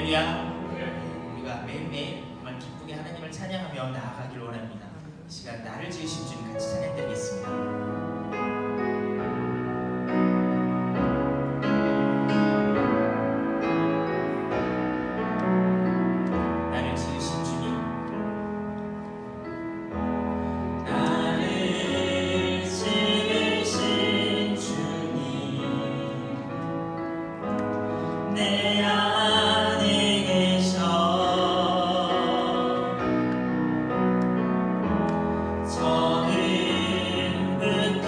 할렐루야. 우리가 매일매일 정말 기쁘게 하나님을 찬양하며 나아가길 원합니다. 이 시간 나를 지으신 주님 같이 찬양드리겠습니다. 내 안에 계셔 처음부터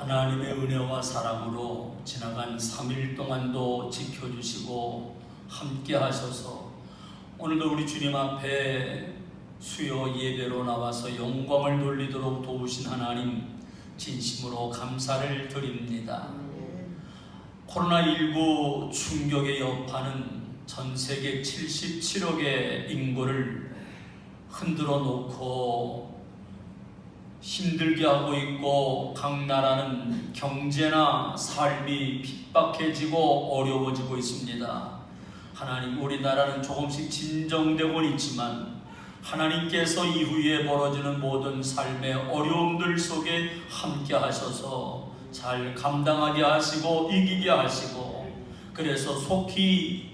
하나님의 은혜와 사랑으로 지나간 3일 동안도 지켜주시고 함께 하셔서 오늘도 우리 주님 앞에 수요 예배로 나와서 영광을 돌리도록 도우신 하나님 진심으로 감사를 드립니다. 코로나19 충격의 여파는 전 세계 77억의 인구를 흔들어 놓고 힘들게 하고 있고, 각 나라는 경제나 삶이 핍박해지고 어려워지고 있습니다. 하나님, 우리나라는 조금씩 진정되고 있지만 하나님께서 이후에 벌어지는 모든 삶의 어려움들 속에 함께 하셔서 잘 감당하게 하시고 이기게 하시고, 그래서 속히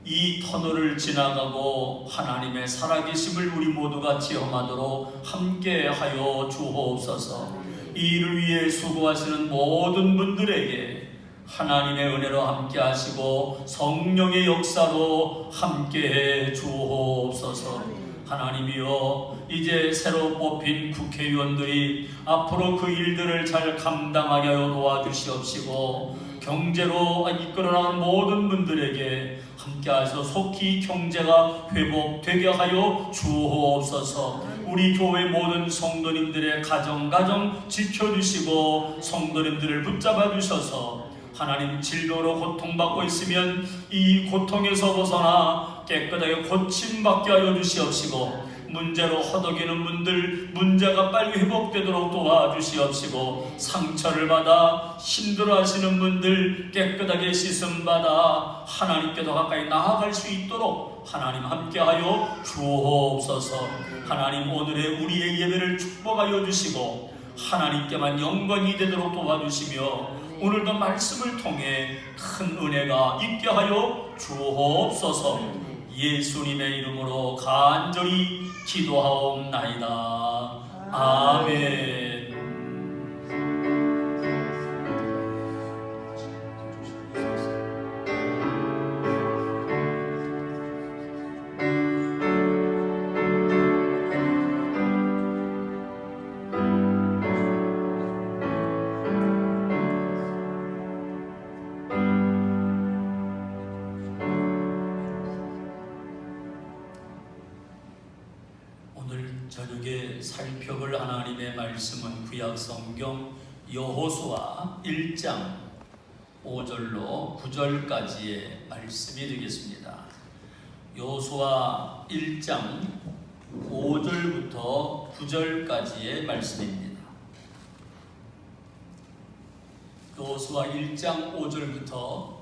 이 터널을 지나가고 하나님의 살아계심을 우리 모두가 체험하도록 함께하여 주옵소서. 이 일을 위해 수고하시는 모든 분들에게 하나님의 은혜로 함께하시고 성령의 역사로 함께해 주옵소서. 하나님이여, 이제 새로 뽑힌 국회의원들이 앞으로 그 일들을 잘 감당하게 하여 도와주시옵시고, 경제로 이끌어나가는 모든 분들에게 함께하셔서 속히 경제가 회복되게 하여 주옵소서. 우리 교회 모든 성도님들의 가정 지켜주시고 성도님들을 붙잡아 주셔서 하나님, 질병으로 고통받고 있으면 이 고통에서 벗어나 깨끗하게 고침받게 하여 주시옵시고, 문제로 허덕이는 분들 문제가 빨리 회복되도록 도와주시옵시고, 상처를 받아 힘들어하시는 분들 깨끗하게 씻음받아 하나님께도 가까이 나아갈 수 있도록 하나님 함께하여 주옵소서. 하나님, 오늘의 우리의 예배를 축복하여 주시고 하나님께만 영광이 되도록 도와주시며, 오늘도 말씀을 통해 큰 은혜가 있게 하여 주옵소서. 예수님의 이름으로 간절히 기도하옵나이다. 아멘. 저녁에 살펴볼 하나님의 말씀은 구약성경 여호수아 1장 5절로 9절까지의 말씀이 되겠습니다. 여호수아 1장 5절부터 9절까지의 말씀입니다. 여호수아 1장 5절부터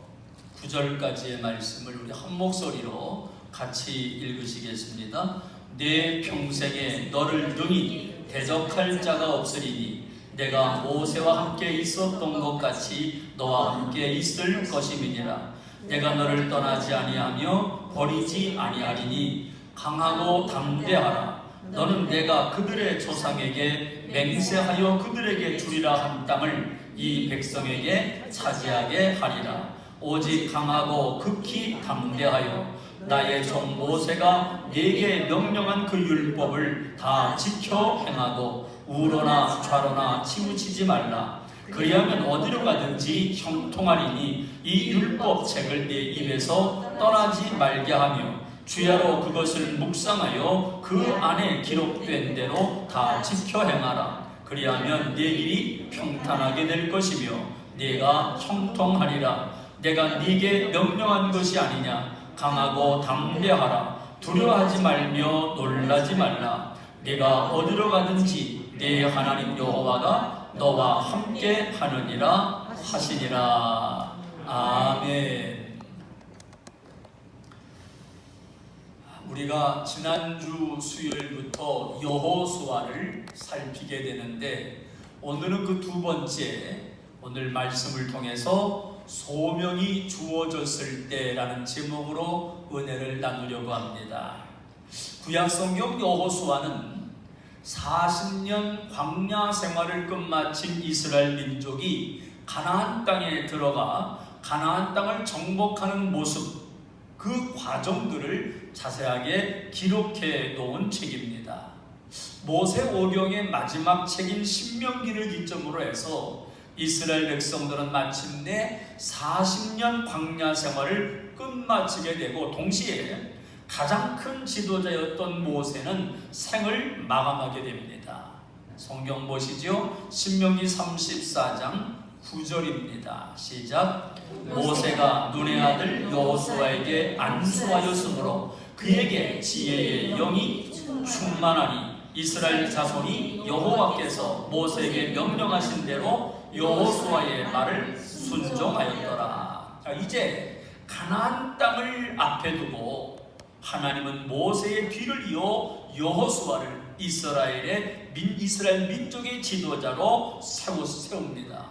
9절까지의 말씀을 우리 한 목소리로 같이 읽으시겠습니다. 내 평생에 너를 능히 대적할 자가 없으리니 내가 모세와 함께 있었던 것 같이 너와 함께 있을 것임이니라. 내가 너를 떠나지 아니하며 버리지 아니하리니 강하고 담대하라. 너는 내가 그들의 조상에게 맹세하여 그들에게 주리라 한 땅을 이 백성에게 차지하게 하리라. 오직 강하고 극히 담대하여 나의 종 모세가 네게 명령한 그 율법을 다 지켜 행하고 우로나 좌로나 치우치지 말라. 그리하면 어디로 가든지 형통하리니 이 율법책을 네 입에서 떠나지 말게 하며 주야로 그것을 묵상하여 그 안에 기록된 대로 다 지켜 행하라. 그리하면 네 길이 평탄하게 될 것이며 네가 형통하리라. 내가 네게 명령한 것이 아니냐. 강하고 담대하라. 두려워하지 말며 놀라지 말라. 네가 어디로 가든지 네 하나님 여호와가 너와 함께 하느니라 하시니라. 아멘. 우리가 지난주 수요일부터 여호수아를 살피게 되는데, 오늘은 그 두 번째, 오늘 말씀을 통해서 소명이 주어졌을 때라는 제목으로 은혜를 나누려고 합니다. 구약성경 여호수아는 40년 광야 생활을 끝마친 이스라엘 민족이 가나안 땅에 들어가 가나안 땅을 정복하는 모습, 그 과정들을 자세하게 기록해 놓은 책입니다. 모세오경의 마지막 책인 신명기를 기점으로 해서 이스라엘 백성들은 마침내 40년 광야 생활을 끝마치게 되고 동시에 가장 큰 지도자였던 모세는 생을 마감하게 됩니다. 성경 보시죠. 신명기 34장 9절입니다. 시작. 모세가 눈의 아들 여호수아에게 안수하였으므로 그에게 지혜의 영이 충만하니 이스라엘 자손이 여호와께서 모세에게 명령하신 대로 여호수아의 말을 순종하였더라. 자, 이제 가나안 땅을 앞에 두고 하나님은 모세의 뒤를 이어 여호수아를 이스라엘 민족의 지도자로 세웁니다.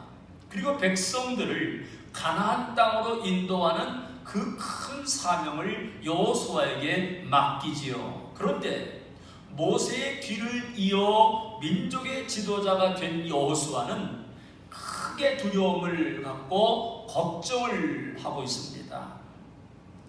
그리고 백성들을 가나안 땅으로 인도하는 그 큰 사명을 여호수아에게 맡기지요. 그런데 모세의 뒤를 이어 민족의 지도자가 된 여호수아는 크게 두려움을 갖고 걱정을 하고 있습니다.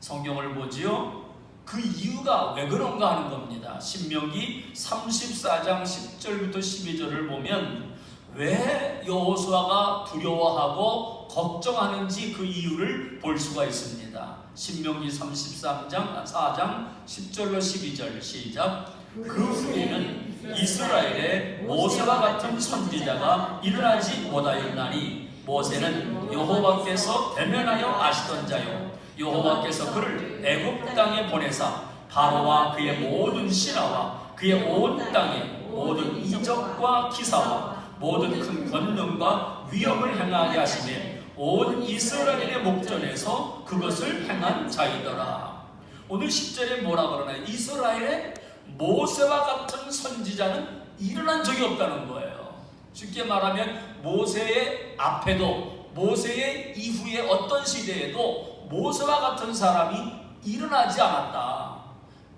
성경을 보지요. 그 이유가 왜 그런가 하는 겁니다. 신명기 34장 10절부터 12절을 보면 왜 여호수아가 두려워하고 걱정하는지 그 이유를 볼 수가 있습니다. 신명기 33장 4장 10절로 12절 시작. 그 후에는 이스라엘에 모세와 같은 선지자가 일어나지 못하였나니 모세는 여호와께서 대면하여 아시던 자요 여호와께서 그를 애굽 땅에 보내사 바로와 그의 모든 신하와 그의 온 땅에 모든 이적과 기사와 모든 큰 권능과 위엄을 행하게 하시며 온 이스라엘의 목전에서 그것을 행한 자이더라. 오늘 10절에 뭐라 그러나요? 이스라엘에 모세와 같은 선지자는 일어난 적이 없다는 거예요. 쉽게 말하면 모세의 앞에도 모세의 이후에 어떤 시대에도 모세와 같은 사람이 일어나지 않았다.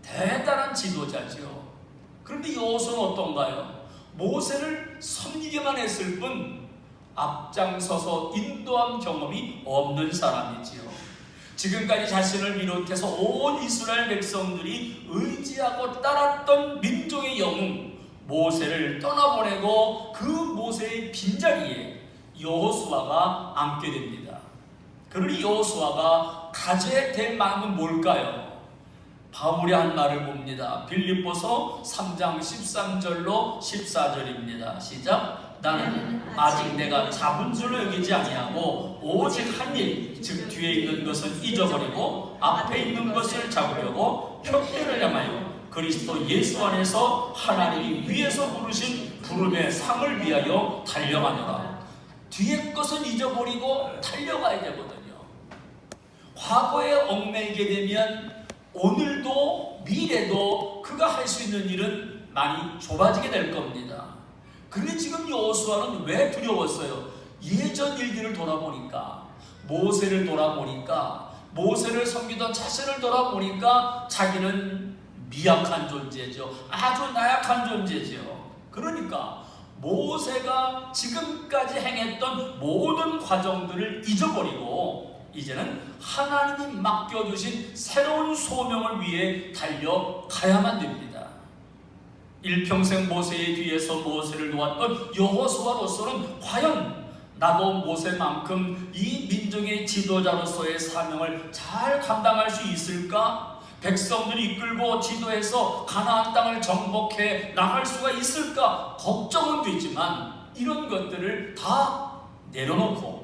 대단한 지도자죠. 그런데 여호수아는 어떤가요? 모세를 섬기기만 했을 뿐 앞장서서 인도한 경험이 없는 사람이지요. 지금까지 자신을 비롯해서 온 이스라엘 백성들이 의지하고 따랐던 민족의 영웅 모세를 떠나보내고 그 모세의 빈자리에 여호수아가 앉게 됩니다. 그러니 여호수아가 가져야 될 마음은 뭘까요? 바울이 한 말을 봅니다. 빌립보서 3장 13절로 14절입니다. 시작. 나는 아직 내가 잡은 줄로 여기지 아니하고 오직 한 일, 즉 뒤에 있는 것은 잊어버리고 앞에 있는 것을 잡으려고 표대를 향하여 그리스도 예수 안에서 하나님이 위에서 부르신 부름의 상을 위하여 달려가노라. 뒤에 것은 잊어버리고 달려가야 되거든요. 과거에 얽매이게 되면 오늘도 미래도 그가 할 수 있는 일은 많이 좁아지게 될 겁니다. 그런데 지금 여호수아는 왜 두려웠어요? 예전 일들을 돌아보니까, 모세를 돌아보니까, 모세를 섬기던 자신을 돌아보니까 자기는 미약한 존재죠. 아주 나약한 존재죠. 그러니까 모세가 지금까지 행했던 모든 과정들을 잊어버리고 이제는 하나님이 맡겨주신 새로운 소명을 위해 달려가야만 됩니다. 일평생 모세의 뒤에서 모세를 도왔던 여호수아로서는 과연 나도 모세만큼 이 민족의 지도자로서의 사명을 잘 감당할 수 있을까? 백성들이 이끌고 지도해서 가나안 땅을 정복해 나갈 수가 있을까? 걱정은 되지만 이런 것들을 다 내려놓고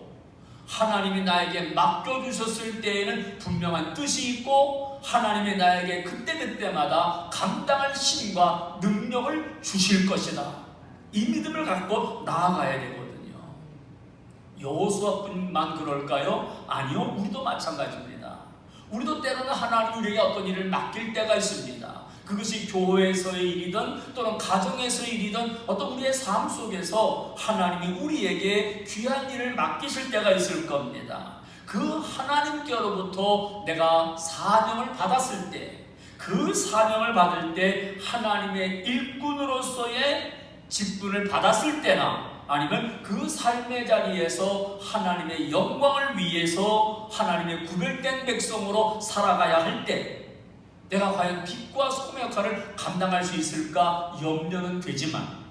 하나님이 나에게 맡겨주셨을 때에는 분명한 뜻이 있고 하나님이 나에게 그때그때마다 감당할 힘과 능력을 주실 것이다. 이 믿음을 갖고 나아가야 되거든요. 여호수아뿐만 그럴까요? 아니요, 우리도 마찬가지입니다. 우리도 때로는 하나님 우리에게 어떤 일을 맡길 때가 있습니다. 그것이 교회에서의 일이든 또는 가정에서의 일이든 어떤 우리의 삶 속에서 하나님이 우리에게 귀한 일을 맡기실 때가 있을 겁니다. 그 하나님께로부터 내가 사명을 받았을 때, 그 사명을 받을 때 하나님의 일꾼으로서의 직분을 받았을 때나 아니면 그 삶의 자리에서 하나님의 영광을 위해서 하나님의 구별된 백성으로 살아가야 할 때 내가 과연 빛과 소금의 역할을 감당할 수 있을까 염려는 되지만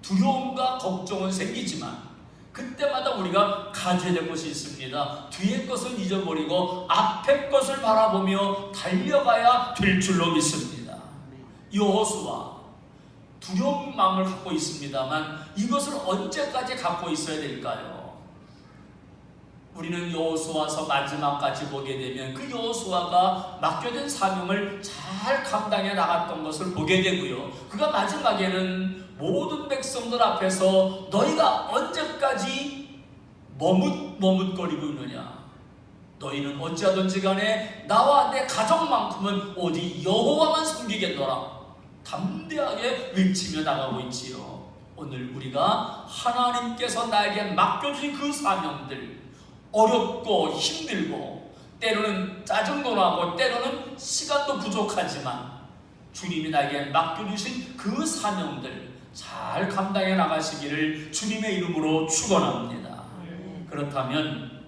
두려움과 걱정은 생기지만 그때마다 우리가 가져야 될 것이 있습니다. 뒤의 것을 잊어버리고 앞의 것을 바라보며 달려가야 될 줄로 믿습니다. 여호수아 두려운 마음을 갖고 있습니다만 이것을 언제까지 갖고 있어야 될까요? 우리는 여호수아서 마지막까지 보게 되면 그 여호수아가 맡겨진 사명을 잘 감당해 나갔던 것을 보게 되고요. 그가 마지막에는 모든 백성들 앞에서 너희가 언제까지 머뭇거리고 있느냐? 너희는 어찌하든지 간에 나와 내 가족만큼은 오직 여호와만 섬기겠노라. 담대하게 외치며 나가고 있지요. 오늘 우리가 하나님께서 나에게 맡겨주신 그 사명들, 어렵고 힘들고 때로는 짜증도 나고 때로는 시간도 부족하지만 주님이 나에게 맡겨주신 그 사명들 잘 감당해 나가시기를 주님의 이름으로 축원합니다. 그렇다면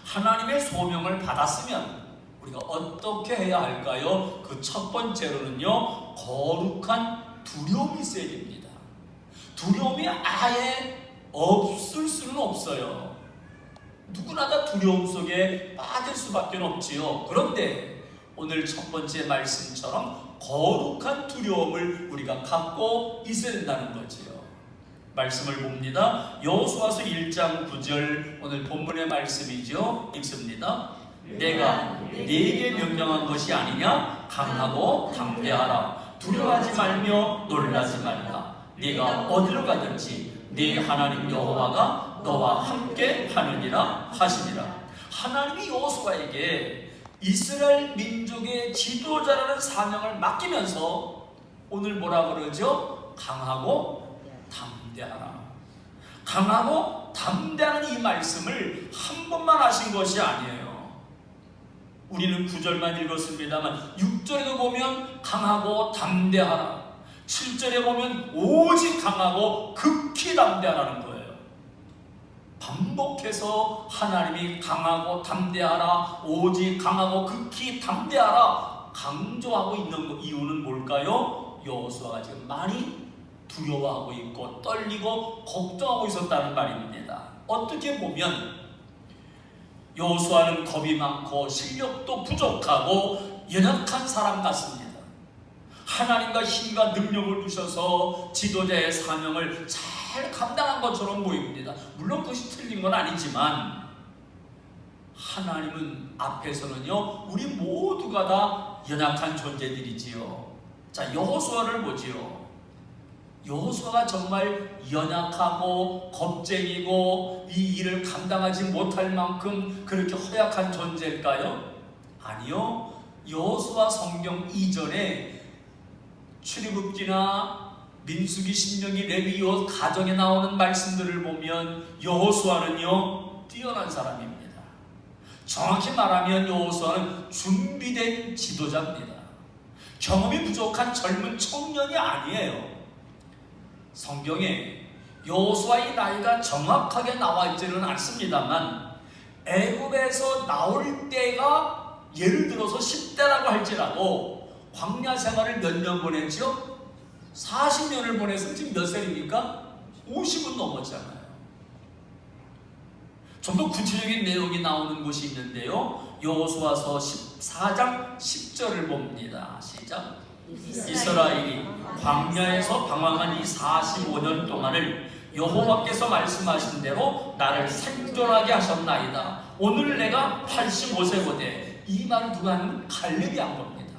하나님의 소명을 받았으면 우리가 어떻게 해야 할까요? 그 첫 번째로는요, 거룩한 두려움이 있어야 됩니다. 두려움이 아예 없을 수는 없어요. 누구나 다 두려움 속에 빠질 수밖에 없지요. 그런데 오늘 첫 번째 말씀처럼 거룩한 두려움을 우리가 갖고 있어야 된다는 거지요. 말씀을 봅니다. 여호수아서 1장 9절 오늘 본문의 말씀이죠. 읽습니다. 내가 네게 명령한 것이 아니냐? 강하고 담대하라. 두려워하지 말며 놀라지 말라. 네가 어디로 가든지 네 하나님 여호와가 너와 함께 하느니라 하시니라. 하나님이 여호수아에게 이스라엘 민족의 지도자라는 사명을 맡기면서 오늘 뭐라 그러죠? 강하고 담대하라. 강하고 담대하는 이 말씀을 한 번만 하신 것이 아니에요. 우리는 9절만 읽었습니다만 6절에도 보면 강하고 담대하라, 7절에 보면 오직 강하고 극히 담대하라는 거예요. 반복해서 하나님이 강하고 담대하라, 오직 강하고 극히 담대하라 강조하고 있는 이유는 뭘까요? 여호수아가 지금 많이 두려워하고 있고 떨리고 걱정하고 있었다는 말입니다. 어떻게 보면 여호수아는 겁이 많고 실력도 부족하고 연약한 사람 같습니다. 하나님과 힘과 능력을 주셔서 지도자의 사명을 잘 감당한 것처럼 보입니다. 물론 그것이 틀린 건 아니지만 하나님은 앞에서는요, 우리 모두가 다 연약한 존재들이지요. 자, 여호수아를 보지요. 여호수아가 정말 연약하고 겁쟁이고 이 일을 감당하지 못할 만큼 그렇게 허약한 존재일까요? 아니요. 여호수아 성경 이전에 출애굽기나 민수기, 신명기, 레위기 가정에 나오는 말씀들을 보면 여호수아는요, 뛰어난 사람입니다. 정확히 말하면 여호수아는 준비된 지도자입니다. 경험이 부족한 젊은 청년이 아니에요. 성경에 여호수아의 나이가 정확하게 나와 있지는 않습니다만 애굽에서 나올 때가 예를 들어서 10대라고 할지라도 광야 생활을 몇 년 보냈죠? 40년을 보내서 지금 몇 살입니까? 50은 넘었잖아요. 좀 더 구체적인 내용이 나오는 곳이 있는데요, 여호수아서 14장 10절을 봅니다. 시작. 이스라엘이 광야에서 방황한 이 45년 동안을 여호와께서 말씀하신 대로 나를 생존하게 하셨나이다. 오늘 내가 85세거든. 이 말을 누가 하면 갈렙이 한 겁니다.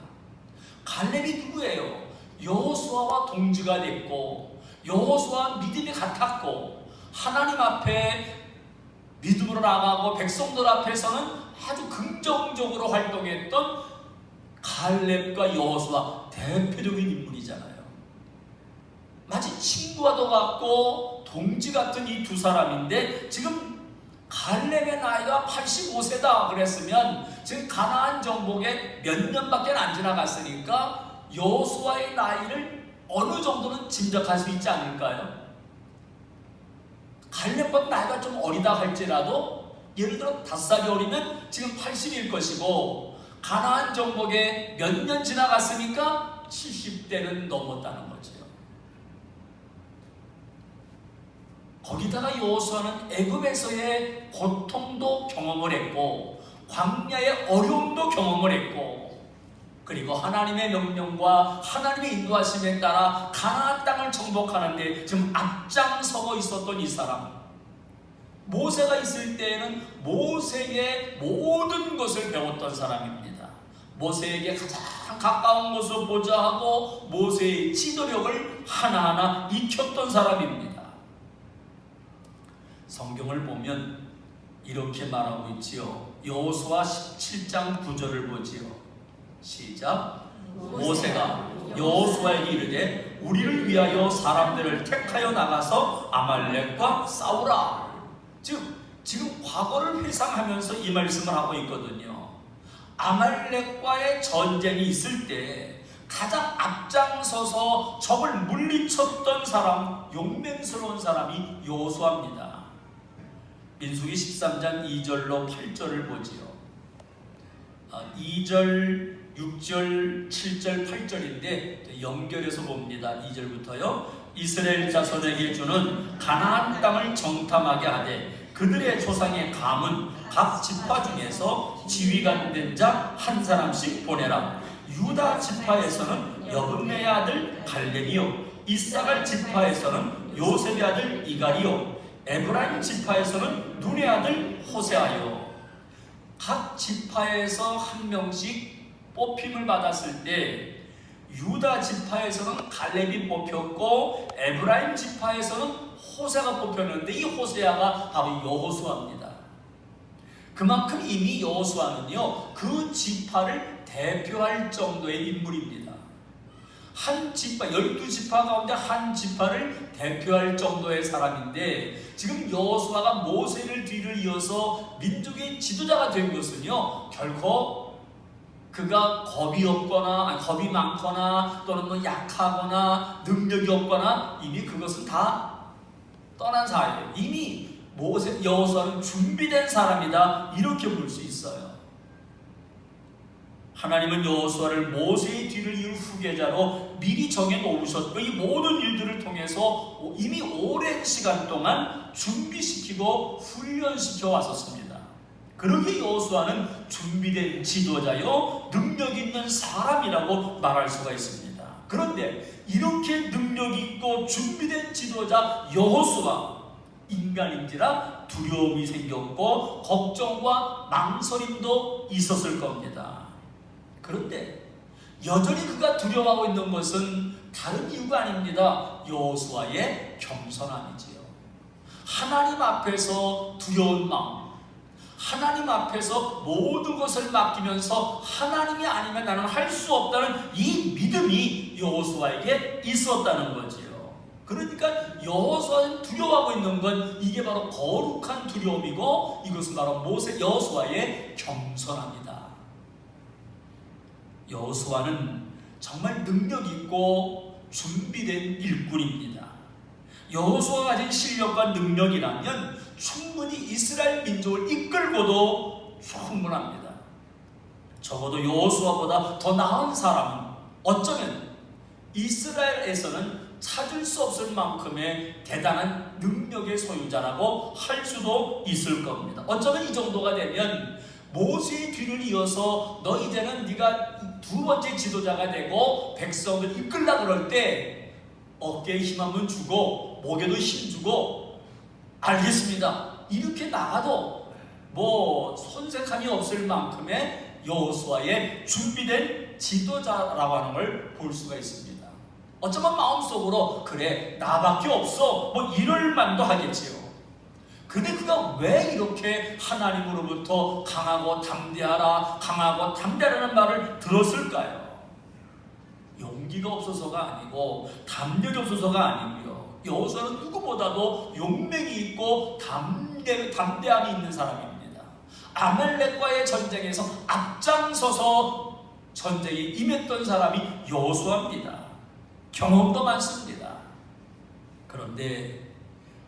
갈렙이 누구예요? 여호수아와 동지가 됐고 여호수아와 믿음이 같았고 하나님 앞에 믿음으로 나가고 백성들 앞에서는 아주 긍정적으로 활동했던 갈렙과 여호수아 대표적인 인물이잖아요. 마치 친구와도 같고 동지 같은 이 두 사람인데 지금 갈렙의 나이가 85세다 그랬으면 지금 가나안 정복에 몇 년밖에 안 지나갔으니까 여호수아의 나이를 어느 정도는 짐작할 수 있지 않을까요? 갈렙보다 나이가 좀 어리다 할지라도 예를 들어 5살이 어리면 지금 80일 것이고 가나안 정복에 몇 년 지나갔으니까 70대는 넘었다는 거죠. 거기다가 여호수아는 애굽에서의 고통도 경험을 했고 광야의 어려움도 경험을 했고, 그리고 하나님의 명령과 하나님의 인도하심에 따라 가나안 땅을 정복하는데 지금 앞장서고 있었던 이 사람, 모세가 있을 때에는 모세의 모든 것을 배웠던 사람입니다. 모세에게 가장 가까운 것을 보자 하고 모세의 지도력을 하나하나 익혔던 사람입니다. 성경을 보면 이렇게 말하고 있지요. 여호수아 17장 9절을 보지요. 시작. 모세가 여호수아에게 이르되 우리를 위하여 사람들을 택하여 나가서 아말렉과 싸우라. 지금 과거를 회상하면서 이 말씀을 하고 있거든요. 아말렉과의 전쟁이 있을 때 가장 앞장서서 적을 물리쳤던 사람, 용맹스러운 사람이 여호수아입니다. 민수기 13장 2절로 8절을 보지요. 2절, 6절, 7절, 8절인데 연결해서 봅니다. 2절부터요. 이스라엘 자손에게 주는 가나안 땅을 정탐하게 하되 그들의 조상의 감은 각 지파 중에서 지휘관 된 자 한 사람씩 보내라. 유다 지파에서는 여분의 아들 갈렙이요, 이사갈 지파에서는 요셉의 아들 이갈이요, 에브라임 지파에서는 눈의 아들 호세아요. 각 지파에서 한 명씩 뽑힘을 받았을 때 유다 지파에서는 갈렙이 뽑혔고 에브라임 지파에서는 호세가 뽑혔는데 이 호세아가 바로 여호수아입니다. 그만큼 이미 여호수아는요 그 지파를 대표할 정도의 인물입니다. 한 지파, 12지파 가운데 한 지파를 대표할 정도의 사람인데 지금 여호수아가 모세를 뒤를 이어서 민족의 지도자가 된 것은요 결코 그가 겁이 없거나 겁이 많거나 또는 뭐 약하거나 능력이 없거나 이미 그것은 다 떠난 사람이에요. 이미 여호수아는 준비된 사람이다, 이렇게 볼 수 있어요. 하나님은 여호수아를 모세의 뒤를 이을 후계자로 미리 정해놓으셨고 이 모든 일들을 통해서 이미 오랜 시간 동안 준비시키고 훈련시켜 왔었습니다. 그러기에 여호수아는 준비된 지도자요 능력 있는 사람이라고 말할 수가 있습니다. 그런데 이렇게 능력 있고 준비된 지도자 여호수아, 인간인지라 두려움이 생겼고 걱정과 망설임도 있었을 겁니다. 그런데 여전히 그가 두려워하고 있는 것은 다른 이유가 아닙니다. 여호수아의 겸손함이지요. 하나님 앞에서 두려운 마음, 하나님 앞에서 모든 것을 맡기면서 하나님이 아니면 나는 할 수 없다는 이 믿음이 여호수아에게 있었다는 거지요. 그러니까 여호수아는 두려워하고 있는 건 이게 바로 거룩한 두려움이고 이것은 바로 여호수아의 겸손함이다. 여호수아는 정말 능력 있고 준비된 일꾼입니다. 여호수아가 가진 실력과 능력이라면 충분히 이스라엘 민족을 이끌고도 충분합니다. 적어도 여호수아보다 더 나은 사람은 어쩌면 이스라엘에서는 찾을 수 없을 만큼의 대단한 능력의 소유자라고 할 수도 있을 겁니다. 어쩌면 이 정도가 되면 모세의 뒤를 이어서 너 이제는 네가 두 번째 지도자가 되고 백성을 이끌라 그럴 때 어깨에 힘 한번 주고 목에도 힘 주고 알겠습니다 이렇게 나가도 뭐 손색함이 없을 만큼의 여호수아의 준비된 지도자라고 하는 걸 볼 수가 있습니다. 어쩌면 마음속으로 그래 나밖에 없어 뭐 이럴 만도 하겠지요. 근데 그가 왜 이렇게 하나님으로부터 강하고 담대하라는 말을 들었을까요? 용기가 없어서가 아니고 담력이 없어서가 아니고요. 여호수아는 누구보다도 용맹이 있고 담대함이 있는 사람입니다. 아말렉과의 전쟁에서 앞장서서 전쟁에 임했던 사람이 여호수아입니다. 경험도 많습니다. 그런데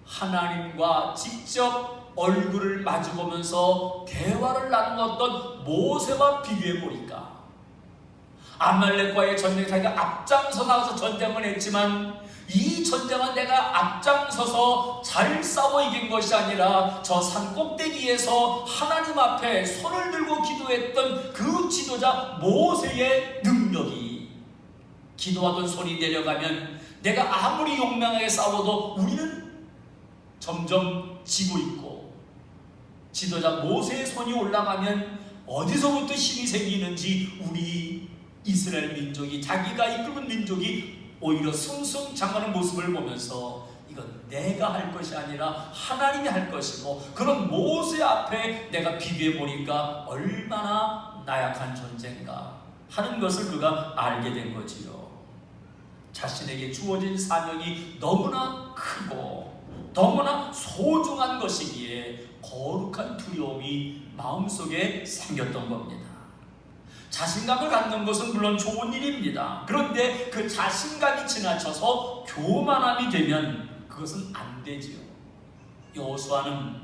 하나님과 직접 얼굴을 마주보면서 대화를 나누었던 모세와 비교해 보니까 아말렉과의 전쟁에 자기가 앞장서 나가서 전쟁을 했지만 이 전쟁은 내가 앞장서서 잘 싸워 이긴 것이 아니라 저 산 꼭대기에서 하나님 앞에 손을 들고 기도했던 그 지도자 모세의 능력이, 기도하던 손이 내려가면 내가 아무리 용맹하게 싸워도 우리는 점점 지고 있고, 지도자 모세의 손이 올라가면 어디서부터 힘이 생기는지 우리 이스라엘 민족이, 자기가 이끄는 민족이 오히려 승승장구하는 모습을 보면서 이건 내가 할 것이 아니라 하나님이 할 것이고, 그런 모세 앞에 내가 비교해 보니까 얼마나 나약한 존재인가 하는 것을 그가 알게 된 거지요. 자신에게 주어진 사명이 너무나 크고 너무나 소중한 것이기에 거룩한 두려움이 마음속에 생겼던 겁니다. 자신감을 갖는 것은 물론 좋은 일입니다. 그런데 그 자신감이 지나쳐서 교만함이 되면 그것은 안 되지요. 여호수아는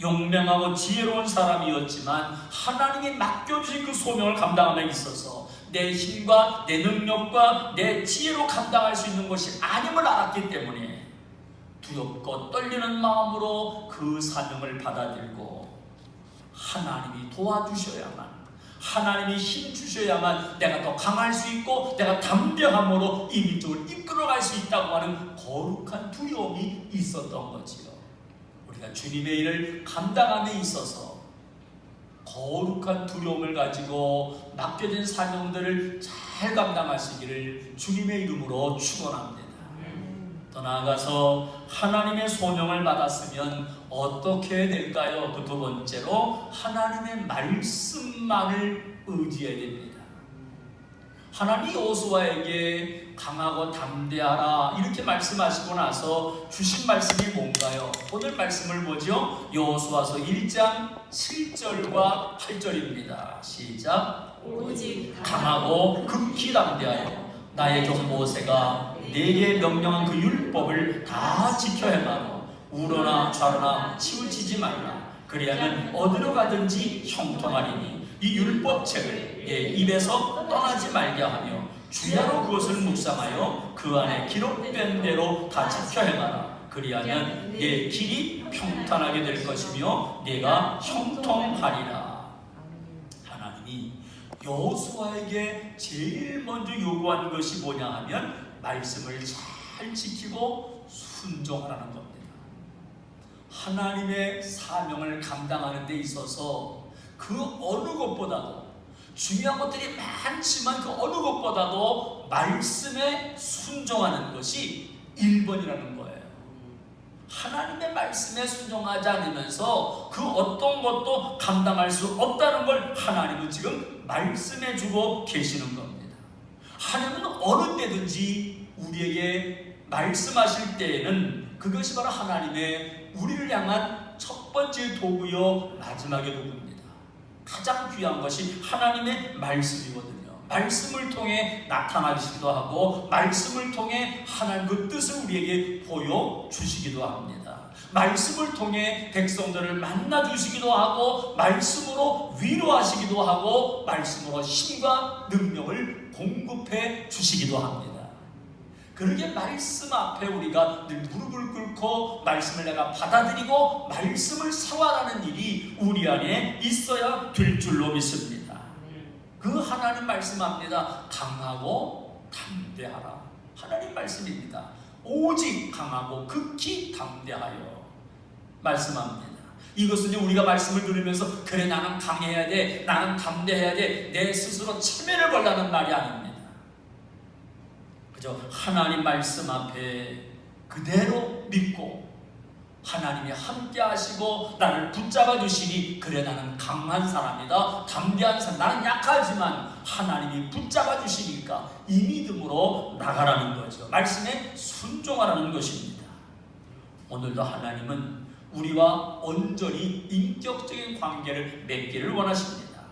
용맹하고 지혜로운 사람이었지만 하나님이 맡겨주신 그 소명을 감당함에 있어서 내 힘과 내 능력과 내 지혜로 감당할 수 있는 것이 아님을 알았기 때문에 두렵고 떨리는 마음으로 그 사명을 받아들고, 하나님이 도와주셔야만, 하나님이 힘 주셔야만 내가 더 강할 수 있고 내가 담대함으로 이 민족을 이끌어갈 수 있다고 하는 거룩한 두려움이 있었던 거지요. 우리가 주님의 일을 감당함에 있어서 거룩한 두려움을 가지고 맡겨진 사명들을 잘 감당하시기를 주님의 이름으로 축원합니다. 더 나아가서 하나님의 소명을 받았으면 어떻게 될까요? 그 두 번째로 하나님의 말씀만을 의지해야 됩니다. 하나님이 여호수아에게 강하고 담대하라 이렇게 말씀하시고 나서 주신 말씀이 뭔가요? 오늘 말씀을 보죠. 여호수아서 1장 7절과 8절입니다. 시작. 오직 강하고 극히 담대하여 나의 종 모세가 내게 명령한 그 율법을 다 지켜 행하고 우러나 좌로나 치우치지 말라. 그리하면 어디로 가든지 형통하리니 이 율법책을 내 입에서 떠나지 말게 하며 주야로 그것을 묵상하여 그 안에 기록된 대로 다 지켜 행하라. 그리하면 내 길이 평탄하게 될 것이며 내가 형통하리라. 하나님이 여호수아에게 제일 먼저 요구한 것이 뭐냐 하면 말씀을 잘 지키고 순종하라는 겁니다. 하나님의 사명을 감당하는 데 있어서 그 어느 것보다도 중요한 것들이 많지만 그 어느 것보다도 말씀에 순종하는 것이 1번이라는 거예요. 하나님의 말씀에 순종하지 않으면서 그 어떤 것도 감당할 수 없다는 걸 하나님은 지금 말씀해 주고 계시는 겁니다. 하나님은 어느 때든지 우리에게 말씀하실 때에는 그것이 바로 하나님의 우리를 향한 첫 번째 도구요 마지막의 도구입니다. 가장 귀한 것이 하나님의 말씀이거든요. 말씀을 통해 나타나시기도 하고 말씀을 통해 하나님 그 뜻을 우리에게 보여주시기도 합니다. 말씀을 통해 백성들을 만나주시기도 하고 말씀으로 위로하시기도 하고 말씀으로 힘과 능력을 공급해 주시기도 합니다. 그러게 말씀 앞에 우리가 늘 무릎을 꿇고 말씀을 내가 받아들이고 말씀을 생활하는 일이 우리 안에 있어야 될 줄로 믿습니다. 그 하나님 말씀합니다. 강하고 담대하라. 하나님 말씀입니다. 오직 강하고 극히 담대하여 말씀합니다. 이것은 우리가 말씀을 들으면서 그래 나는 강해야 돼, 나는 담대해야 돼, 내 스스로 체면을 걸라는 말이 아닙니다. 그저 하나님 말씀 앞에 그대로 믿고 하나님이 함께 하시고 나를 붙잡아 주시니 그래 나는 강한 사람이다, 담대한 사람, 나는 약하지만 하나님이 붙잡아 주시니까 이 믿음으로 나가라는 거죠. 말씀에 순종하라는 것입니다. 오늘도 하나님은 우리와 온전히 인격적인 관계를 맺기를 원하십니다.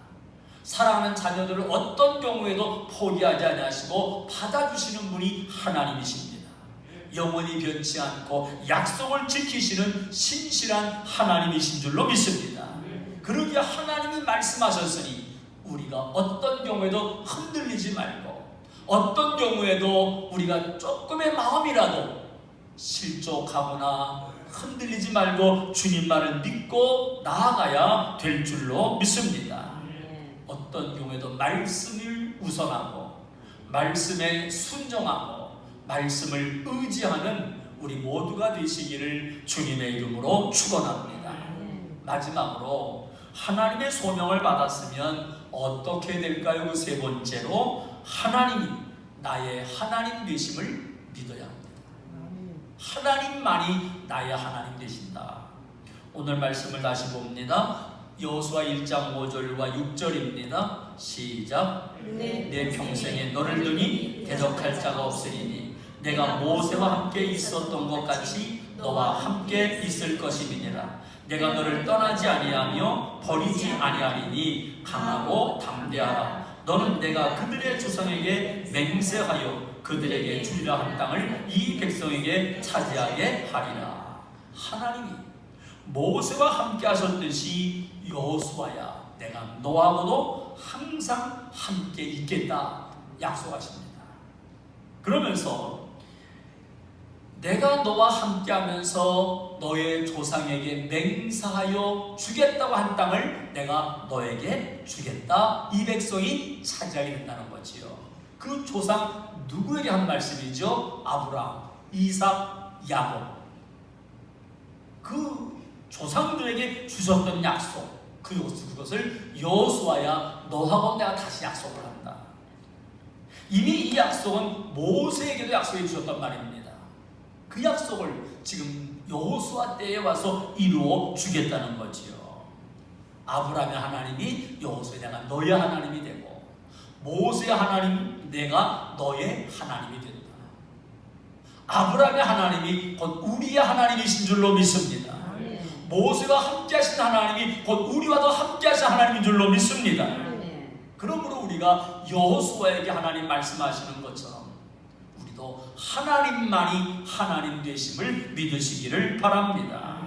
사랑하는 자녀들을 어떤 경우에도 포기하지 않으시고 받아주시는 분이 하나님이십니다. 영원히 변치 않고 약속을 지키시는 신실한 하나님이신 줄로 믿습니다. 그러기에 하나님이 말씀하셨으니 우리가 어떤 경우에도 흔들리지 말고 어떤 경우에도 우리가 조금의 마음이라도 실족하거나 흔들리지 말고 주님만을 믿고 나아가야 될 줄로 믿습니다. 어떤 경우에도 말씀을 우선하고 말씀에 순종하고 말씀을 의지하는 우리 모두가 되시기를 주님의 이름으로 축원합니다. 마지막으로 하나님의 소명을 받았으면 어떻게 될까요? 그 세 번째로 하나님이 나의 하나님 되심을 믿어야 합니다. 하나님만이 나의 하나님 되신다. 오늘 말씀을 다시 봅니다. 여호수아 1장 5절과 6절입니다. 시작. 내 평생에 너를 두니 대적할 자가 없으리니 내가 모세와 함께 있었던 것 같이 너와 함께 있을 것임이니라. 내가 너를 떠나지 아니하며 버리지 아니하리니 강하고 담대하라. 너는 내가 그들의 조상에게 맹세하여 그들에게 주리라 한 땅을 이 백성에게 차지하게 하리라. 하나님이 모세와 함께 하셨듯이 여호수아야 내가 너하고도 항상 함께 있겠다 약속하십니다. 그러면서 내가 너와 함께 하면서 너의 조상에게 맹세하여 주겠다고 한 땅을 내가 너에게 주겠다. 이 백성이 차지하게 된다는 거지요. 그 조상 누구에게 한 말씀이죠? 아브라함, 이삭, 야곱. 그 조상들에게 주셨던 약속, 그것을 여호수아야 너하고 내가 다시 약속을 한다. 이미 이 약속은 모세에게도 약속해 주셨단 말입니다. 그 약속을 지금 여호수아 때에 와서 이루어 주겠다는 거지요. 아브라함의 하나님이 여호수아 내가 너의 하나님이 되고 모세의 하나님 내가 너의 하나님이 된다. 아브라함의 하나님이 곧 우리의 하나님이신 줄로 믿습니다. 모세와 함께 하신 하나님이 곧 우리와도 함께 하신 하나님인 줄로 믿습니다. 그러므로 우리가 여호수아에게 하나님 말씀하시는 것처럼 우리도 하나님만이 하나님 되심을 믿으시기를 바랍니다.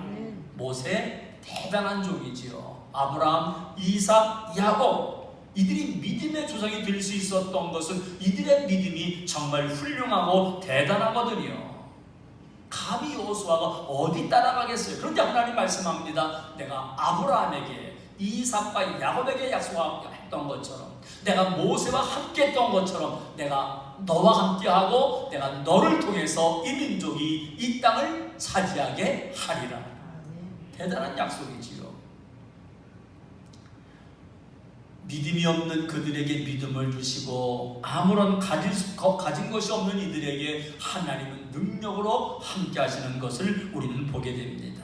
모세 대단한 종이지요. 아브라함, 이삭, 야곱 이들이 믿음의 조상이 될 수 있었던 것은 이들의 믿음이 정말 훌륭하고 대단하거든요. 감히 여호수아가 어디 따라가겠어요? 그런데 하나님 말씀합니다. 내가 아브라함에게 이삭과 야곱에게 약속했던 것처럼 내가 모세와 함께 했던 것처럼 내가 너와 함께하고 내가 너를 통해서 이 민족이 이 땅을 차지하게 하리라. 대단한 약속이지요. 믿음이 없는 그들에게 믿음을 주시고 아무런 가진 것이 없는 이들에게 하나님은 능력으로 함께 하시는 것을 우리는 보게 됩니다.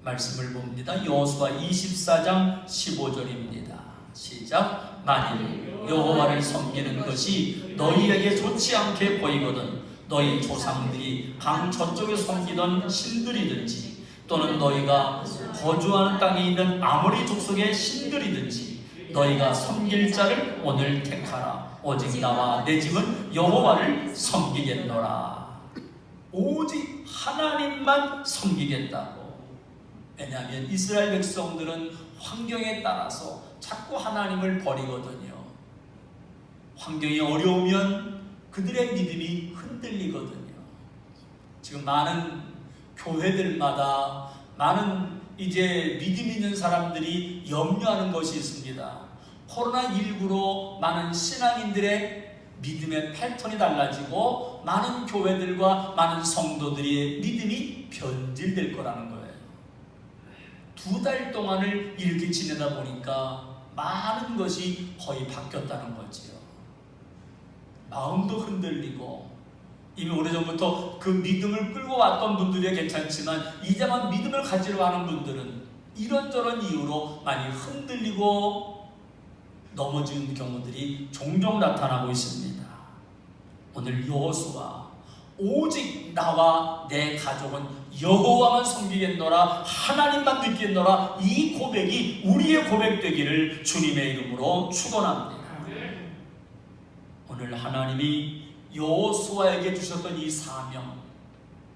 말씀을 봅니다. 여호수아 24장 15절입니다. 시작. 만일 여호와를 섬기는 것이 너희에게 좋지 않게 보이거든 너희 조상들이 강 저쪽에 섬기던 신들이든지 또는 너희가 거주하는 땅에 있는 아모리 족속의 신들이든지 너희가 섬길 자를 오늘 택하라. 오직 나와 내 집은 여호와를 섬기겠노라. 오직 하나님만 섬기겠다고. 왜냐하면 이스라엘 백성들은 환경에 따라서 자꾸 하나님을 버리거든요. 환경이 어려우면 그들의 믿음이 흔들리거든요. 지금 많은 교회들마다 많은 이제 믿음 있는 사람들이 염려하는 것이 있습니다. 코로나19로 많은 신앙인들의 믿음의 패턴이 달라지고 많은 교회들과 많은 성도들의 믿음이 변질될 거라는 거예요. 2달 동안을 이렇게 지내다 보니까 많은 것이 거의 바뀌었다는 거지요. 마음도 흔들리고 이미 오래전부터 그 믿음을 끌고 왔던 분들이 괜찮지만 이제만 믿음을 가지려 하는 분들은 이런저런 이유로 많이 흔들리고 넘어지는 경우들이 종종 나타나고 있습니다. 오늘 여호수아 오직 나와 내 가족은 여호와만 섬기겠노라 하나님만 믿겠노라 이 고백이 우리의 고백 되기를 주님의 이름으로 축원합니다. 오늘 하나님이 여호수아에게 주셨던 이 사명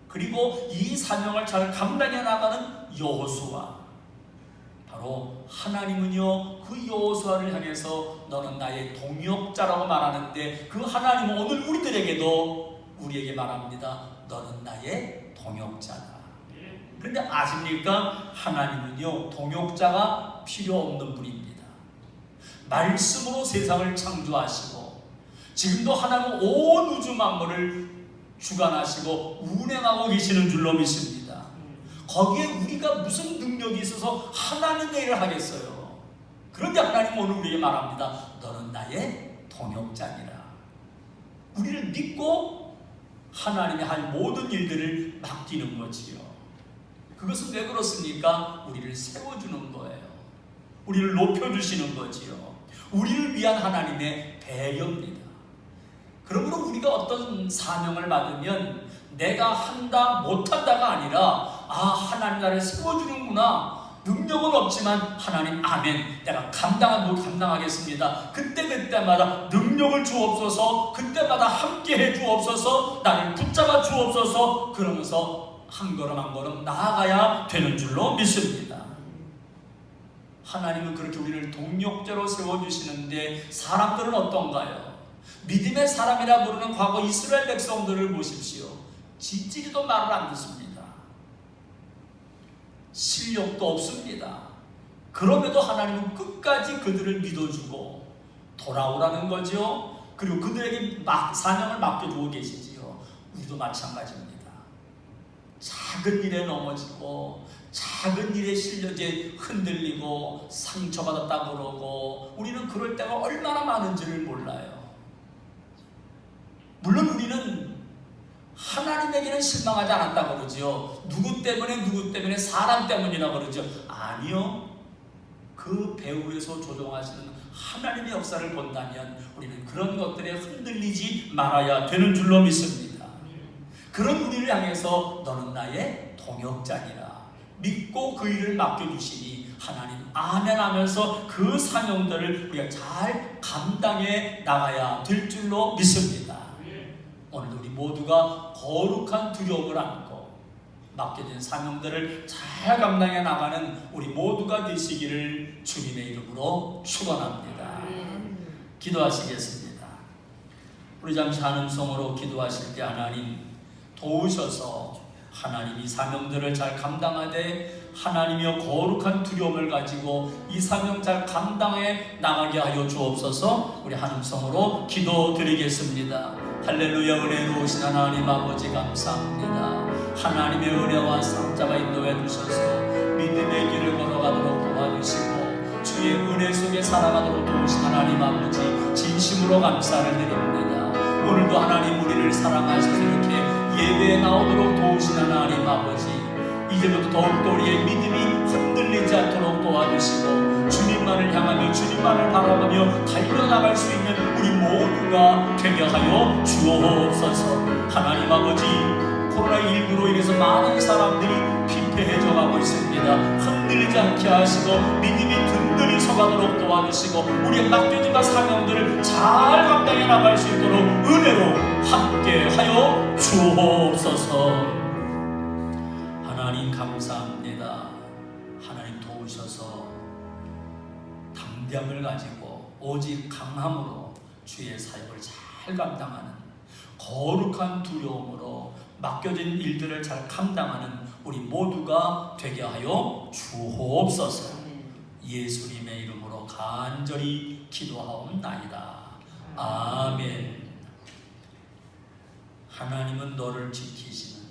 그리고 이 사명을 잘 감당해 나가는 여호수아 바로 그러므로 하나님은요 그 여호수아를 향해서 너는 나의 동역자라고 말하는데 그 하나님은 오늘 우리들에게도 우리에게 말합니다. 너는 나의 동역자다. 그런데 아십니까? 하나님은요 동역자가 필요 없는 분입니다. 말씀으로 세상을 창조하시고 지금도 하나님은 온 우주 만물을 주관하시고 운행하고 계시는 줄로 믿습니다. 거기에 우리가 무슨 능력이 있어서 하나님의 일을 하겠어요? 그런데 하나님은 오늘 우리에게 말합니다. 너는 나의 동역자니라. 우리를 믿고 하나님이 할 모든 일들을 맡기는 거지요. 그것은 왜 그렇습니까? 우리를 세워주는 거예요. 우리를 높여주시는 거지요. 우리를 위한 하나님의 배려입니다. 그러므로 우리가 어떤 사명을 받으면 내가 한다 못한다가 아니라 하나님 나를 세워주는구나. 능력은 없지만 하나님 아멘 내가 감당하겠습니다. 그때마다 능력을 주옵소서. 그때마다 함께해 주옵소서. 나를 붙잡아 주옵소서. 그러면서 한 걸음 한 걸음 나아가야 되는 줄로 믿습니다. 하나님은 그렇게 우리를 동력자로 세워주시는데 사람들은 어떤가요? 믿음의 사람이라 부르는 과거 이스라엘 백성들을 보십시오. 짓지리도 말을 안 듣습니다. 실력도 없습니다. 그럼에도 하나님은 끝까지 그들을 믿어주고 돌아오라는 거죠. 그리고 그들에게 사명을 맡겨주고 계시지요. 우리도 마찬가지입니다. 작은 일에 넘어지고 작은 일에 실력에 흔들리고 상처받았다 그러고 우리는 그럴 때가 얼마나 많은지를 몰라요. 물론 우리는 하나님에게는 실망하지 않았다 그러죠. 누구 때문에 사람 때문이라 그러죠. 아니요. 그 배후에서 조종하시는 하나님의 역사를 본다면 우리는 그런 것들에 흔들리지 말아야 되는 줄로 믿습니다. 그런 우리를 향해서 너는 나의 동역자니라. 믿고 그 일을 맡겨주시니 하나님 아멘 하면서 그 사명들을 우리가 잘 감당해 나가야 될 줄로 믿습니다. 오늘도 우리 모두가 거룩한 두려움을 안고 맡겨진 사명들을 잘 감당해 나가는 우리 모두가 되시기를 주님의 이름으로 축원합니다. 기도하시겠습니다. 우리 잠시 한음성으로 기도하실 때 하나님 도우셔서 하나님이 사명들을 잘 감당하되 하나님이여 거룩한 두려움을 가지고 이 사명 잘 감당해 나가게 하여 주옵소서. 우리 한음성으로 기도드리겠습니다. 할렐루야. 은혜로우신 하나님 아버지 감사합니다. 하나님의 은혜와 상자가 인도해 주셔서 믿음의 길을 걸어가도록 도와주시고 주의 은혜 속에 살아가도록 도우신 하나님 아버지 진심으로 감사를 드립니다. 오늘도 하나님 우리를 사랑하셔서 이렇게 예배에 나오도록 도우신 하나님 아버지 이제부터 더욱더 우리의 믿음이 흔들리지 않도록 도와주시고 주님만을 향하며 주님만을 바라보며 달려나갈 수 있는 우리 모두가 되게 하여 주옵소서. 하나님 아버지 코로나19로 인해서 많은 사람들이 피폐해져 가고 있습니다. 흔들리지 않게 하시고 믿음이 든든히 서가도록 도와주시고 우리의 맡겨진 사명들을 잘 감당해 나갈 수 있도록 은혜로 함께하여 주옵소서. 하나님 감사합니다. 하나님 도우셔서 담대함을 가지고 오직 강함으로 주의 사역을 잘 감당하는 거룩한 두려움으로 맡겨진 일들을 잘 감당하는 우리 모두가 되게 하여 주옵소서. 예수님의 이름으로 간절히 기도하옵나이다. 아멘. 하나님은 너를 지키시는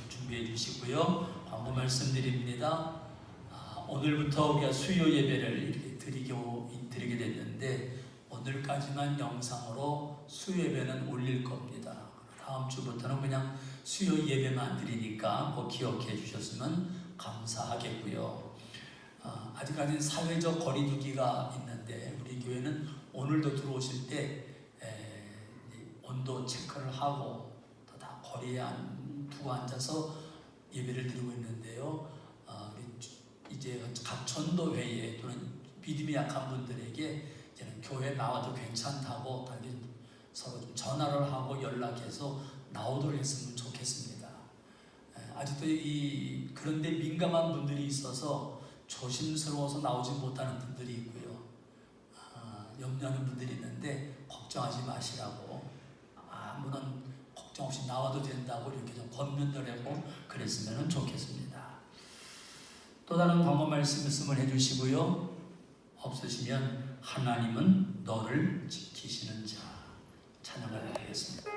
준비해 주시고요. 광고 말씀드립니다. 오늘부터 우리가 수요 예배를 이렇게 드리게 됐는데 오늘까지만 영상으로 수요 예배는 올릴 겁니다. 다음 주부터는 그냥 수요 예배만 드리니까 꼭 기억해 주셨으면 감사하겠고요. 아직까지는 사회적 거리두기가 있는데 우리 교회는 오늘도 들어오실 때 온도 체크를 하고 다 거리에 두고 앉아서 예배를 드리고 있는데요. 이제 각 전도회에 또는 믿음이 약한 분들에게 이제는 교회 나와도 괜찮다고 서로 좀 전화를 하고 연락해서 나오도록 했으면 좋겠습니다. 아직도 그런데 민감한 분들이 있어서 조심스러워서 나오지 못하는 분들이 있고요. 염려하는 분들이 있는데 걱정하지 마시라고, 아무런 걱정 없이 나와도 된다고 이렇게 좀 권면드리고 그랬으면 좋겠습니다. 또 다른 광고 말씀을 해주시고요. 없으시면 하나님은 너를 지키시는 자 찬양을 하겠습니다.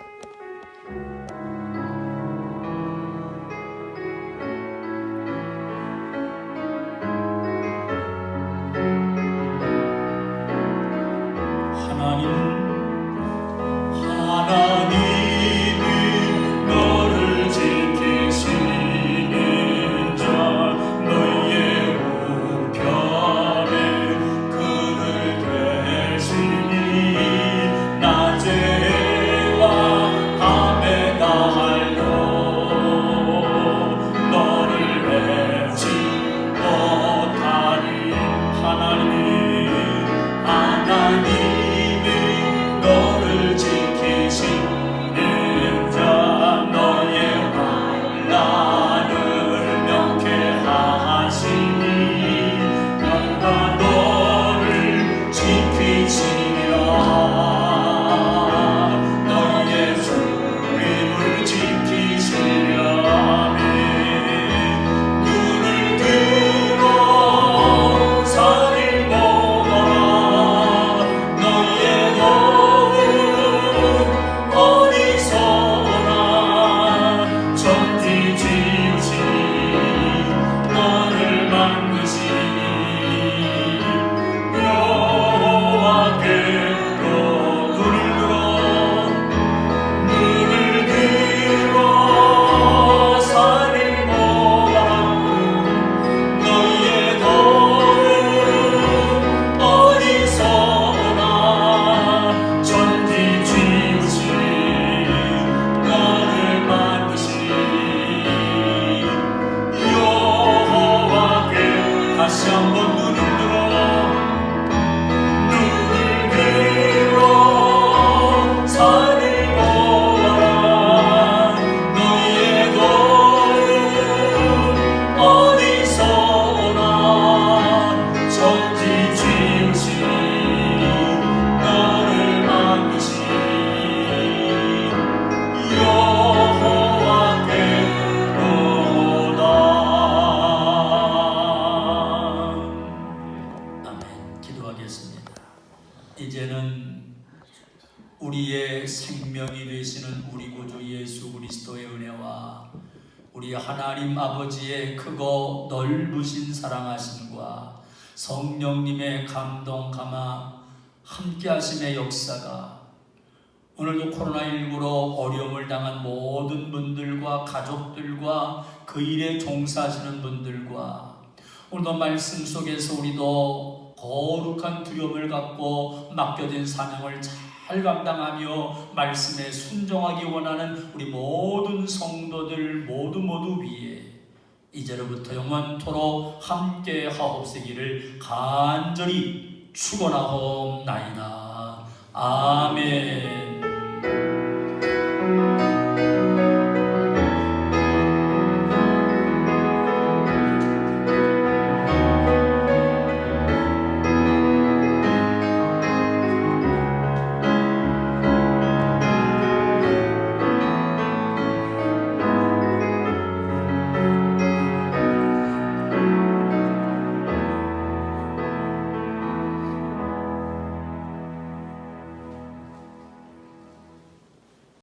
이제는 우리의 생명이 되시는 우리 구주 예수 그리스도의 은혜와 우리 하나님 아버지의 크고 넓으신 사랑하심과 성령님의 감동 감화 함께 하심의 역사가 오늘도 코로나19로 어려움을 당한 모든 분들과 가족들과 그 일에 종사하시는 분들과 오늘도 말씀 속에서 우리도 거룩한 두려움을 갖고 맡겨진 사명을 잘 감당하며 말씀에 순종하기 원하는 우리 모든 성도들 모두 위에 이제로부터 영원토록 함께 하옵시기를 간절히 축원하옵나이다. 아멘.